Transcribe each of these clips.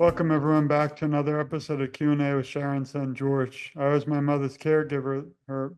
Welcome everyone back to another episode of Q&A with Sharon's son George. I was my mother's caregiver her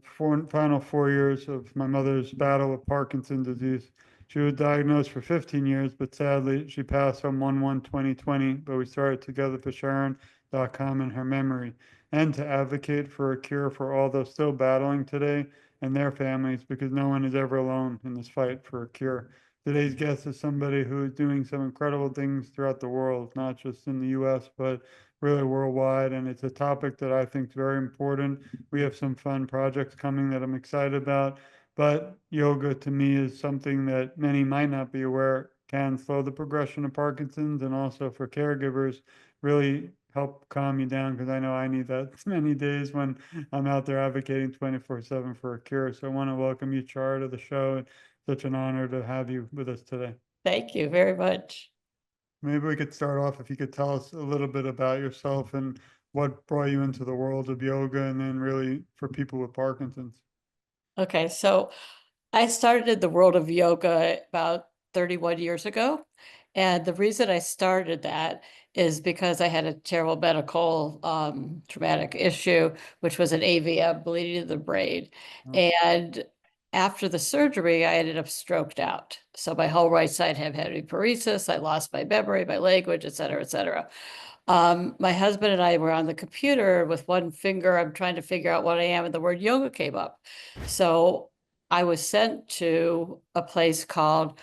final 4 years of my mother's battle with Parkinson's disease. She was diagnosed for 15 years, but sadly she passed on 1/1/2020, but we started Together for Sharon.com in her memory and to advocate for a cure for all those still battling today and their families, because no one is ever alone in this fight for a cure. Today's guest is somebody who is doing some incredible things throughout the world, not just in the US, but really worldwide. And it's a topic that I think is very important. We have some fun projects coming that I'm excited about. But yoga to me is something that many might not be aware can slow the progression of Parkinson's, and also for caregivers, really help calm you down, because I know I need that many days when I'm out there advocating 24/7 for a cure. So I want to welcome you, Char, to the show. Such an honor to have you with us today. Thank you very much. Maybe we could start off if you could tell us a little bit about yourself and what brought you into the world of yoga, and then really for people with Parkinson's. Okay, so I started in the world of yoga about 31 years ago. And the reason I started that is because I had a terrible medical traumatic issue, which was an AVM, bleeding of the brain. Oh, And after the surgery, I ended up stroked out. So my whole right side had hemiparesis. I lost my memory, my language, et cetera, et cetera. My husband and I were on the computer with one finger. I'm trying to figure out what I am, and the word yoga came up. So I was sent to a place called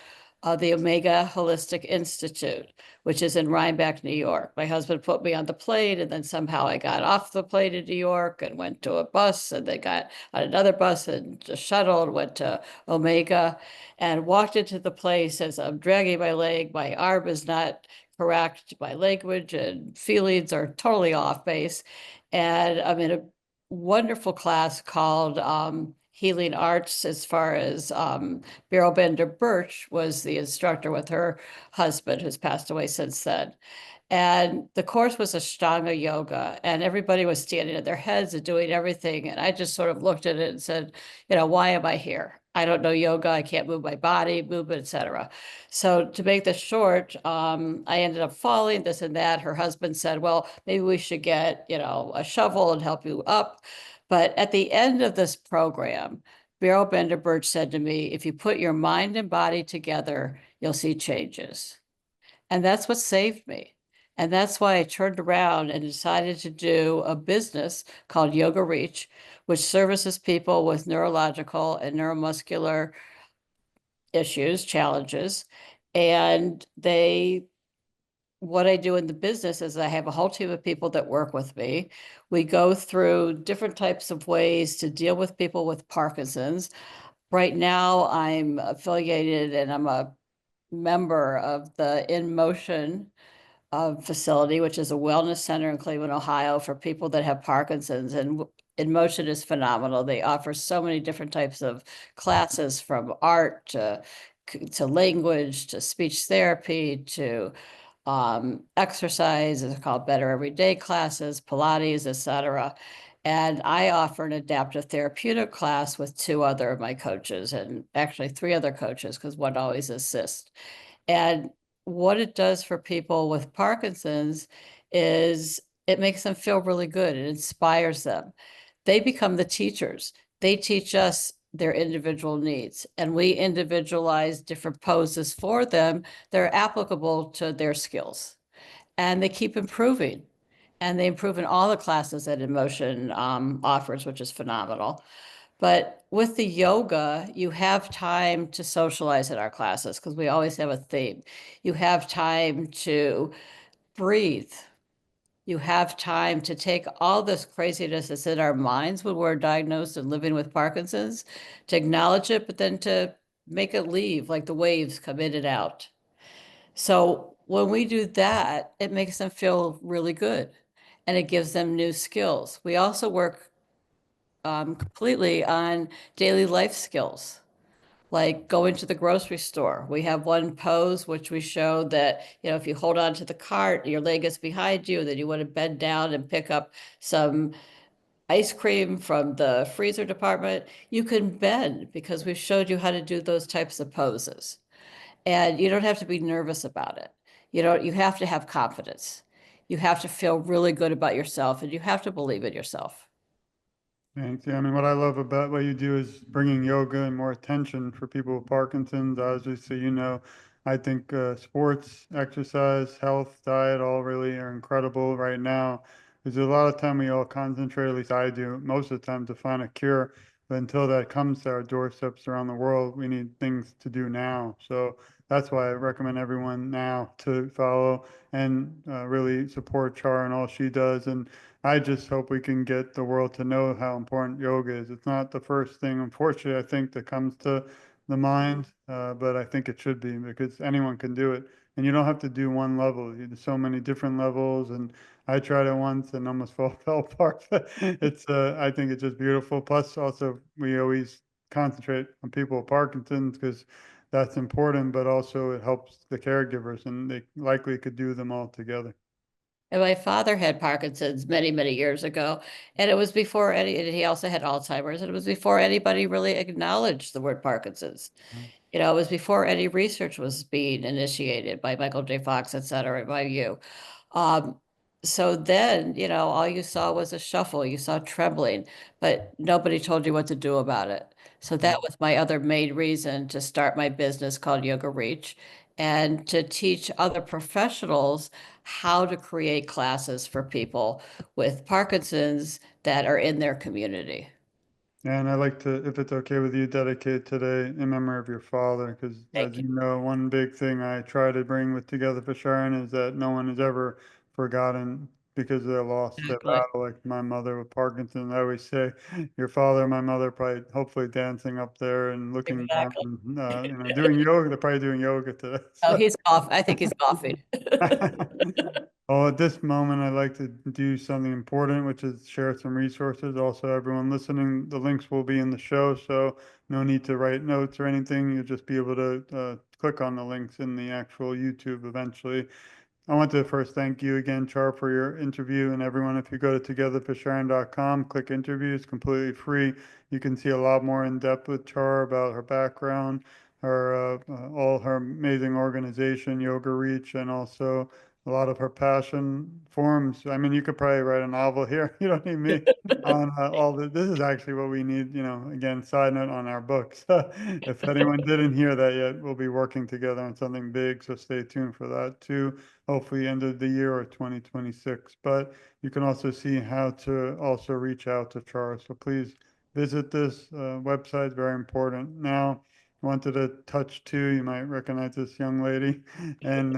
the Omega Holistic Institute, which is in Rhinebeck, New York. My husband put me on the plane, and then somehow I got off the plane in New York and went to a bus, and then got on another bus and just shuttled, went to Omega, and walked into the place as I'm dragging my leg. My arm is not correct. My language and feelings are totally off base. And I'm in a wonderful class called Healing Arts, as far as Beryl Bender Birch was the instructor with her husband, who's passed away since then. And the course was Ashtanga yoga, and everybody was standing at their heads and doing everything. And I just sort of looked at it and said, why am I here? I don't know yoga. I can't move my body, movement, etc. So to make this short, I ended up falling, this and that. Her husband said, well, maybe we should get, a shovel and help you up. But at the end of this program, Beryl Bender Birch said to me, if you put your mind and body together, you'll see changes. And that's what saved me. And that's why I turned around and decided to do a business called Yoga Reach, which services people with neurological and neuromuscular issues, challenges. And what I do in the business is I have a whole team of people that work with me. We go through different types of ways to deal with people with Parkinson's. Right now, I'm affiliated and I'm a member of the In Motion facility, which is a wellness center in Cleveland, Ohio, for people that have Parkinson's. And In Motion is phenomenal. They offer so many different types of classes, from art to language to speech therapy to exercise. It's called Better Everyday classes, Pilates, etc. And I offer an adaptive therapeutic class with two other of my coaches, and actually three other coaches, because one always assists. And what it does for people with Parkinson's is it makes them feel really good. It inspires them. They become the teachers. They teach us their individual needs, and we individualize different poses for them that are applicable to their skills. And they keep improving. And they improve in all the classes that In Motion offers, which is phenomenal. But with the yoga, you have time to socialize in our classes because we always have a theme. You have time to breathe. You have time to take all this craziness that's in our minds when we're diagnosed and living with Parkinson's, to acknowledge it, but then to make it leave, like the waves come in and out. So when we do that, it makes them feel really good, and it gives them new skills. We also work completely on daily life skills, like going to the grocery store. We have one pose which we show that, if you hold on to the cart, your leg is behind you, then you want to bend down and pick up some ice cream from the freezer department, you can bend, because we've showed you how to do those types of poses. And you don't have to be nervous about it. You have to have confidence. you have to feel really good about yourself and you have to believe in yourself. Thanks. Yeah, I mean, what I love about what you do is bringing yoga and more attention for people with Parkinson's. Obviously, I think sports, exercise, health, diet, all really are incredible right now. There's a lot of time we all concentrate, at least I do, most of the time to find a cure. But until that comes to our doorsteps around the world, we need things to do now. So that's why I recommend everyone now to follow and really support Char and all she does. And I just hope we can get the world to know how important yoga is. It's not the first thing, unfortunately, I think that comes to the mind, but I think it should be because anyone can do it. And you don't have to do one level. There's so many different levels. And I tried it once and almost fell apart. I think it's just beautiful. Plus, also, we always concentrate on people with Parkinson's because that's important, but also it helps the caregivers and they likely could do them all together. And my father had Parkinson's many, many years ago. And it was before and he also had Alzheimer's. And it was before anybody really acknowledged the word Parkinson's. It was before any research was being initiated by Michael J. Fox, et cetera, by you. Um, so then, all you saw was a shuffle, you saw trembling, but nobody told you what to do about it. So that was my other main reason to start my business called Yoga Reach and to teach other professionals how to create classes for people with Parkinson's that are in their community. And I'd like to, if it's okay with you, dedicate today in memory of your father, because as Thank you. you know, one big thing I try to bring with Together for Sharon is that no one is ever forgotten because they lost their Exactly. battle, like my mother with Parkinson's. I always say, your father and my mother probably, hopefully dancing up there and looking down, Exactly. and, doing yoga. They're probably doing yoga today. Oh, So. he's off. I think he's coughing. Well, at this moment, I'd like to do something important, which is share some resources. Also, everyone listening, the links will be in the show, so no need to write notes or anything. You'll just be able to click on the links in the actual YouTube eventually. I want to first thank you again, Char, for your interview. And everyone, if you go to togetherforsharon.com, click interview, it's completely free. You can see a lot more in depth with Char about her background, all her amazing organization, Yoga Reach, and also a lot of her passion forms. I mean, you could probably write a novel here. You don't need me on all the. This is actually what we need. Again, side note on our books. If anyone didn't hear that yet, we'll be working together on something big. So stay tuned for that too, hopefully end of the year or 2026. But you can also see how to also reach out to Char. So please visit this website, very important. Now, I wanted to touch too, you might recognize this young lady, and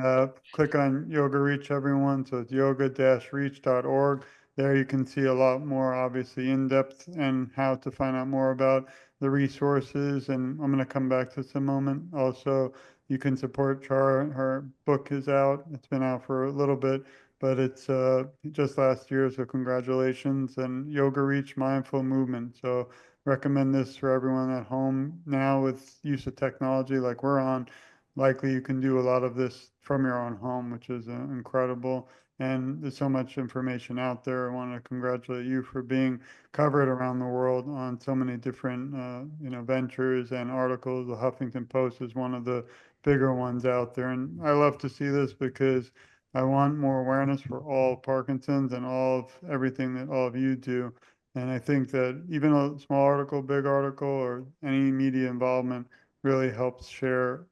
click on Yoga Reach, everyone. So it's yoga-reach.org. There you can see a lot more, obviously, in depth and how to find out more about the resources. And I'm going to come back to this in a moment. Also, you can support Char. Her book is out. It's been out for a little bit, but it's just last year. So congratulations. And Yoga Reach Mindful Movement. So recommend this for everyone at home now with use of technology like we're on. Likely you can do a lot of this from your own home, which is incredible. And there's so much information out there. I want to congratulate you for being covered around the world on so many different, ventures and articles. The Huffington Post is one of the bigger ones out there. And I love to see this because I want more awareness for all Parkinson's and all of everything that all of you do. And I think that even a small article, big article, or any media involvement really helps share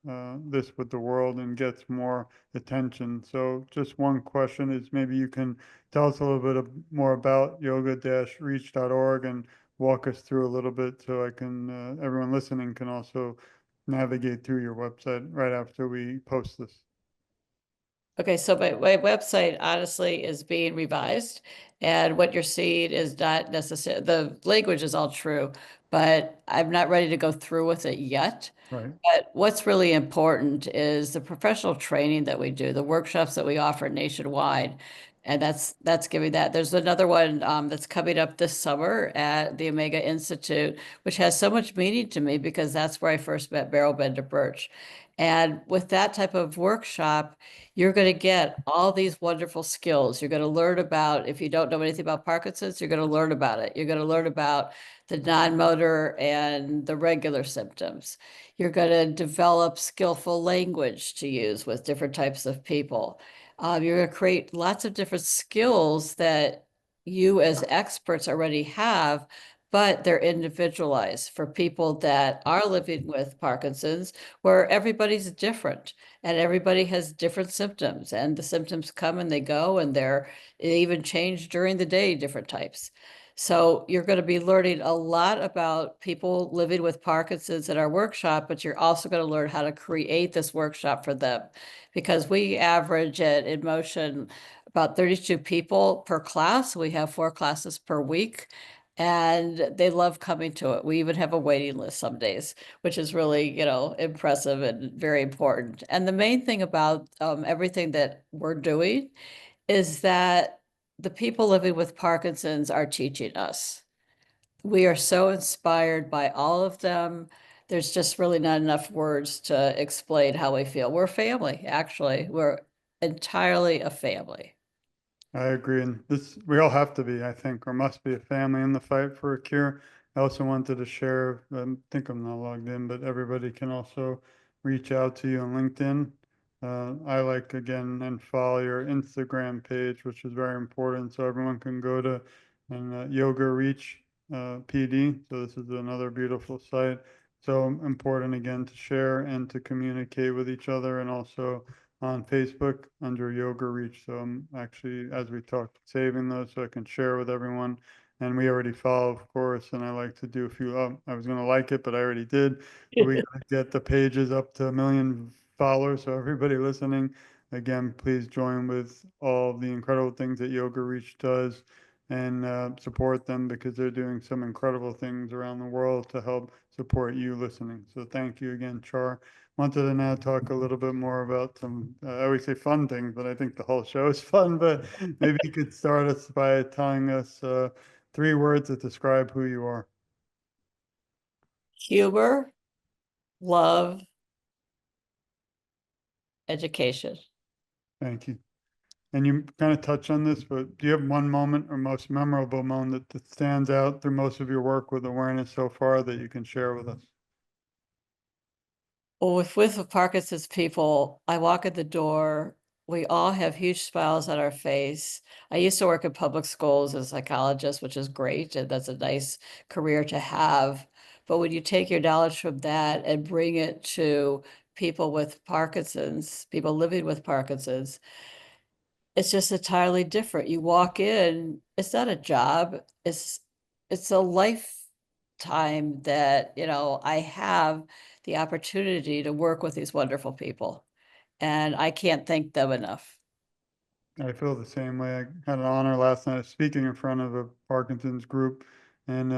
this with the world and gets more attention. So just one question is maybe you can tell us a little bit more about yoga-reach.org and walk us through a little bit so I can, everyone listening can also navigate through your website right after we post this. Okay, so my website honestly is being revised, and what you're seeing is not necessarily, the language is all true, but I'm not ready to go through with it yet. Right. But what's really important is the professional training that we do, the workshops that we offer nationwide. And that's giving that. There's another one that's coming up this summer at the Omega Institute, which has so much meaning to me because that's where I first met Beryl Bender Birch. And with that type of workshop, you're going to get all these wonderful skills. You're going to learn about, if you don't know anything about Parkinson's, you're going to learn about it. You're going to learn about the non-motor and the regular symptoms. You're going to develop skillful language to use with different types of people. You're going to create lots of different skills that you as experts already have, but they're individualized for people that are living with Parkinson's, where everybody's different and everybody has different symptoms, and the symptoms come and they go, and they even change during the day, different types. So you're going to be learning a lot about people living with Parkinson's at our workshop, but you're also going to learn how to create this workshop for them, because we average at In Motion about 32 people per class. We have 4 classes per week, and they love coming to it. We even have a waiting list some days, which is really, impressive and very important. And the main thing about everything that we're doing is that the people living with Parkinson's are teaching us. We are so inspired by all of them. There's just really not enough words to explain how we feel. We're family, actually. We're entirely a family. I agree. And we all have to be, I think, or must be a family in the fight for a cure. I also wanted to share, I think I'm not logged in, but everybody can also reach out to you on LinkedIn. I like, again, and follow your Instagram page, which is very important. So everyone can go to and Yoga Reach PD. So this is another beautiful site. So important, again, to share and to communicate with each other, and also on Facebook under Yoga Reach. So I'm actually, as we talked, saving those so I can share with everyone. And we already follow, of course, and I like to do a few. I was going to like it, but I already did. But we got to get the pages up to 1 million followers. So everybody listening, again, please join with all the incredible things that Yoga Reach does, and support them, because they're doing some incredible things around the world to help support you listening. So thank you again, Char. Wanted to now talk a little bit more about some, I always say fun things, but I think the whole show is fun. But maybe you could start us by telling us 3 words that describe who you are. Humor, love, education. Thank you. And you kind of touch on this, but do you have one moment or most memorable moment that stands out through most of your work with awareness so far that you can share with us? Well, with Parkinson's people, I walk in the door. We all have huge smiles on our face. I used to work in public schools as a psychologist, which is great, and that's a nice career to have. But when you take your knowledge from that and bring it to people with Parkinson's, people living with Parkinson's, it's just entirely different. You walk in, it's not a job, it's a lifetime that, I have the opportunity to work with these wonderful people. And I can't thank them enough. I feel the same way. I had an honor last night of speaking in front of a Parkinson's group. And,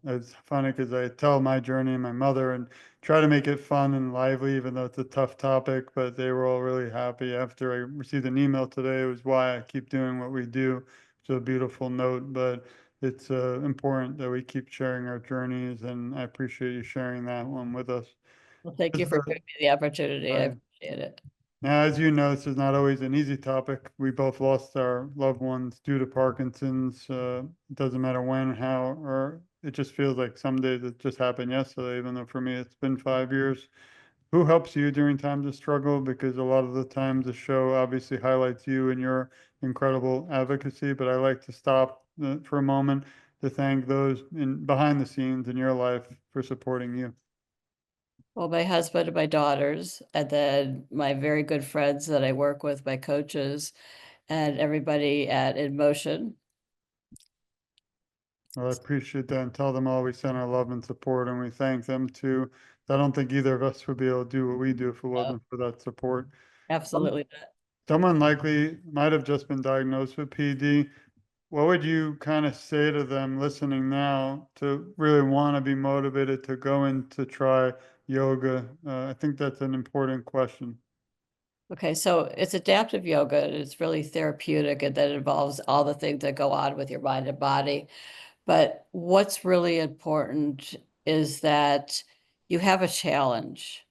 it's funny because I tell my journey and my mother and try to make it fun and lively, even though it's a tough topic. But they were all really happy after I received an email today. It was why I keep doing what we do. It's a beautiful note, but it's important that we keep sharing our journeys. And I appreciate you sharing that one with us. Well, thank you Just, for giving me the opportunity. I right. appreciate it. Now, as you know, this is not always an easy topic. We both lost our loved ones due to Parkinson's. It doesn't matter when, how, or it just feels like some days it just happened yesterday, even though for me it's been 5 years. Who helps you during times of struggle? Because a lot of the times the show obviously highlights you and your incredible advocacy, but I like to stop for a moment to thank those behind the scenes in your life for supporting you. Well, my husband and my daughters, and then my very good friends that I work with, my coaches, and everybody at In Motion. Well, I appreciate that, and tell them all we send our love and support, and we thank them too. I don't think either of us would be able to do what we do if it Oh, wasn't for that support. Um, absolutely. Someone likely might have just been diagnosed with PD. What would you kind of say to them listening now to really want to be motivated to go in to try yoga? I think that's an important question. Okay, so it's adaptive yoga, and it's really therapeutic, and that involves all the things that go on with your mind and body. But what's really important is that you have a challenge.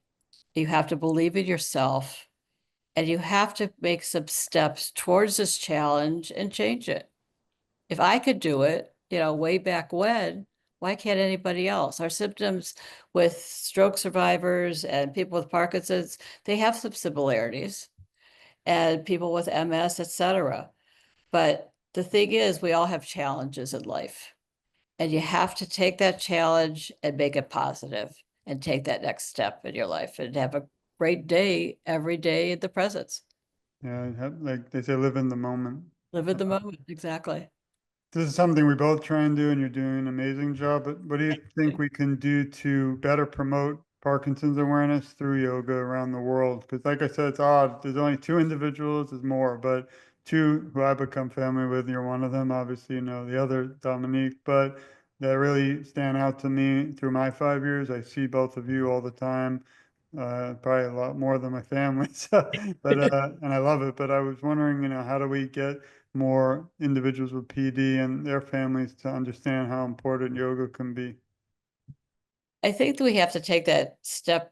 You have to believe in yourself, and you have to make some steps towards this challenge and change it. If I could do it, way back when, why can't anybody else? Our symptoms with stroke survivors and people with Parkinson's, they have some similarities. and people with MS, etc. But the thing is, we all have challenges in life, and you have to take that challenge and make it positive and take that next step in your life and have a great day every day in the presence. Yeah, like they say, live in the moment. Live in the moment. Exactly. This is something we both try and do, and you're doing an amazing job. But what do you think we can do to better promote Parkinson's awareness through yoga around the world? Because, like I said, it's odd. There's only two individuals, there's more, but two who I've become family with. You're one of them, obviously, you know, the other, Dominique, but that really stand out to me through my 5 years. I see both of you all the time, probably a lot more than my family. So, but, and I love it. But I was wondering, you know, how do we get more individuals with PD and their families to understand how important yoga can be? I think that we have to take that step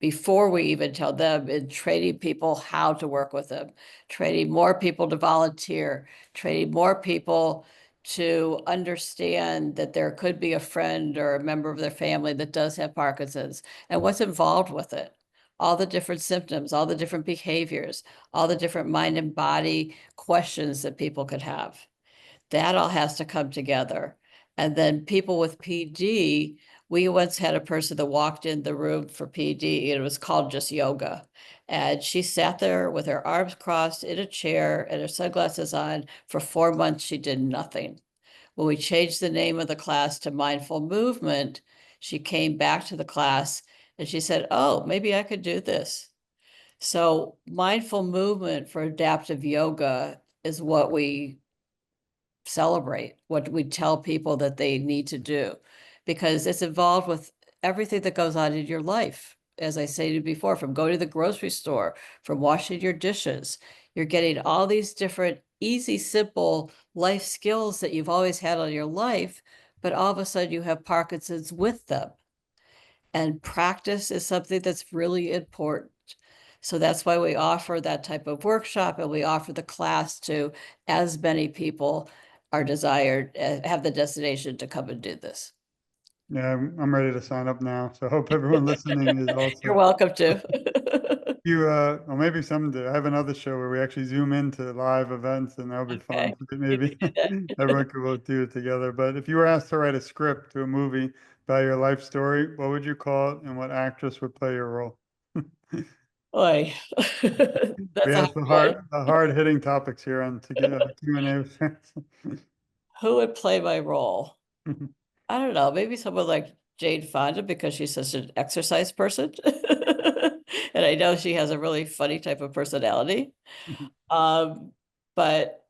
before we even tell them, in training people how to work with them, training more people to volunteer, training more people to understand that there could be a friend or a member of their family that does have Parkinson's and what's involved with it. All the different symptoms, all the different behaviors, all the different mind and body questions that people could have. That all has to come together. And then people with PD, we once had a person that walked in the room for PD, and it was called just yoga. And she sat there with her arms crossed in a chair and her sunglasses on. For 4 months, she did nothing. When we changed the name of the class to mindful movement, she came back to the class and she said, "Oh, maybe I could do this." So mindful movement for adaptive yoga is what we celebrate, what we tell people that they need to do, because it's involved with everything that goes on in your life. As I stated before, from going to the grocery store, from washing your dishes, you're getting all these different easy, simple life skills that you've always had on your life, but all of a sudden you have Parkinson's with them. And practice is something that's really important. So that's why we offer that type of workshop, and we offer the class to as many people are desired, have the destination to come and do this. Yeah, I'm ready to sign up now. So I hope everyone listening is You're also. welcome to. You, or maybe someday, I have another show where we actually zoom into live events and that'll be fun. Okay. We Maybe can do that. everyone could both do it together. But if you were asked to write a script to a movie about your life story, what would you call it and what actress would play your role? Oy. We That's a hard ask one. the hard hitting topics here on to get Q&A with fans. Who would play my role? I don't know, maybe someone like Jane Fonda because she's such an exercise person. And I know she has a really funny type of personality. Um, but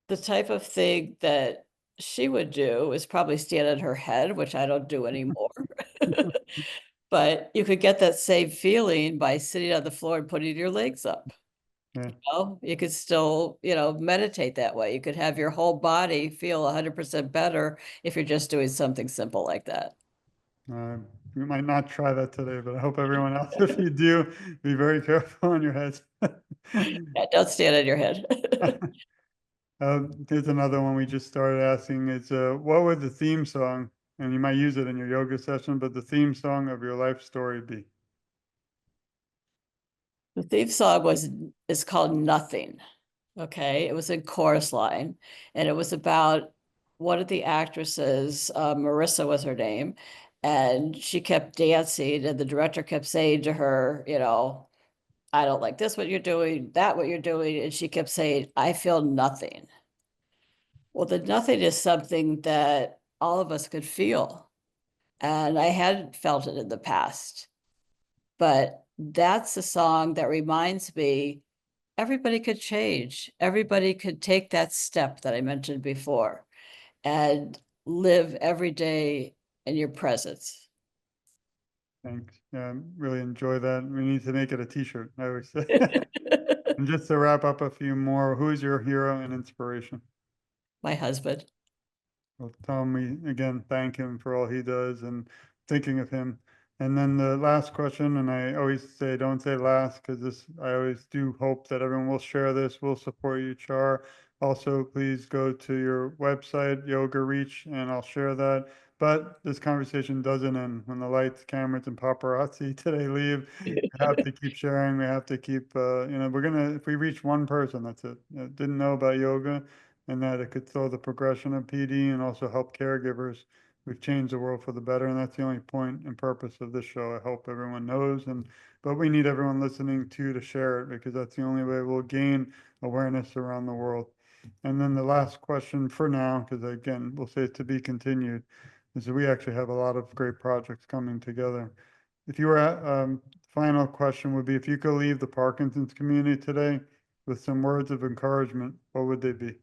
the type of thing that she would do is probably stand on her head, which I don't do anymore. But you could get that same feeling by sitting on the floor and putting your legs up. Yeah. You could still, meditate that way. You could have your whole body feel 100% better if you're just doing something simple like that. You might not try that today, but I hope everyone else, if you do, be very careful on your heads. Yeah, don't stand on your head. Here's another one we just started asking is, what would the theme song, and you might use it in your yoga session, but the theme song of your life story be? The theme song is called Nothing. Okay, it was in chorus line, and it was about one of the actresses, Marissa was her name, and she kept dancing, and the director kept saying to her, I don't like this, what you're doing, that, what you're doing, and she kept saying, I feel nothing. Well, the nothing is something that all of us could feel, and I hadn't felt it in the past, but that's a song that reminds me everybody could change. Everybody could take that step that I mentioned before and live every day in your presence. Thanks. Yeah, really enjoy that. We need to make it a t-shirt, I always say. And just to wrap up a few more, who is your hero and inspiration? My husband. Well, tell me again, thank him for all he does and thinking of him. And then the last question, and I always say, don't say last, because this, I always do hope that everyone will share this, will support you, Char. Also, please go to your website, Yoga Reach, and I'll share that. But this conversation doesn't end when the lights, cameras, and paparazzi today leave. We have to keep sharing. We have to keep, we're gonna, if we reach one person, that's it, that didn't know about yoga and that it could slow the progression of PD and also help caregivers, we've changed the world for the better. And that's the only point and purpose of this show. I hope everyone knows. But we need everyone listening too to share it because that's the only way we'll gain awareness around the world. And then the last question for now, because again, we'll say to be continued, is that we actually have a lot of great projects coming together. If you were at, final question would be if you could leave the Parkinson's community today with some words of encouragement, what would they be?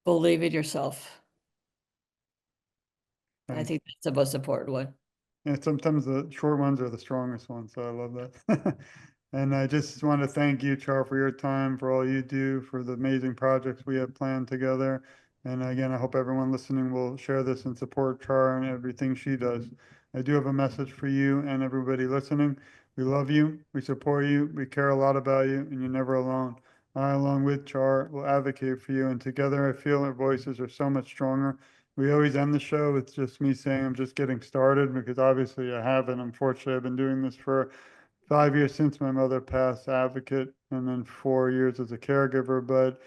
Believe in yourself. I Thank think that's the most important one. And sometimes the short ones are the strongest ones, so I love that. And I just want to thank you, Char, for your time, for all you do, for the amazing projects we have planned together. And again, I hope everyone listening will share this and support Char and everything she does. I do have a message for you and everybody listening. We love you, we support you, we care a lot about you, and you're never alone. I, along with Char, will advocate for you, and together I feel our voices are so much stronger. We always end the show with just me saying I'm just getting started because obviously I haven't. Unfortunately, I've been doing this for 5 years since my mother passed, advocate, and then 4 years as a caregiver. But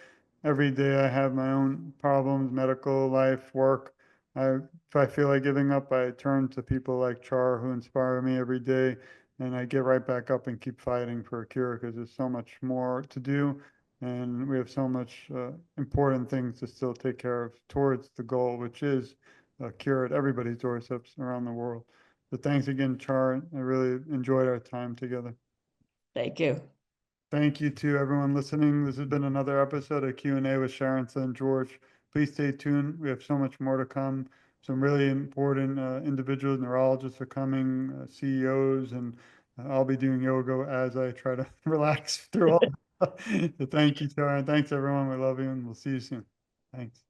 every day I have my own problems, medical life, work. If I feel like giving up, I turn to people like Char who inspire me every day, and I get right back up and keep fighting for a cure because there's so much more to do, and we have so much important things to still take care of towards the goal, which is a cure at everybody's doorsteps around the world. So thanks again, Char. I really enjoyed our time together. Thank you. Thank you to everyone listening. This has been another episode of Q&A with Sharon and George. Please stay tuned. We have so much more to come. Some really important individuals, neurologists are coming, CEOs, and I'll be doing yoga as I try to relax through all. So thank you, Sharon. Thanks, everyone. We love you, and we'll see you soon. Thanks.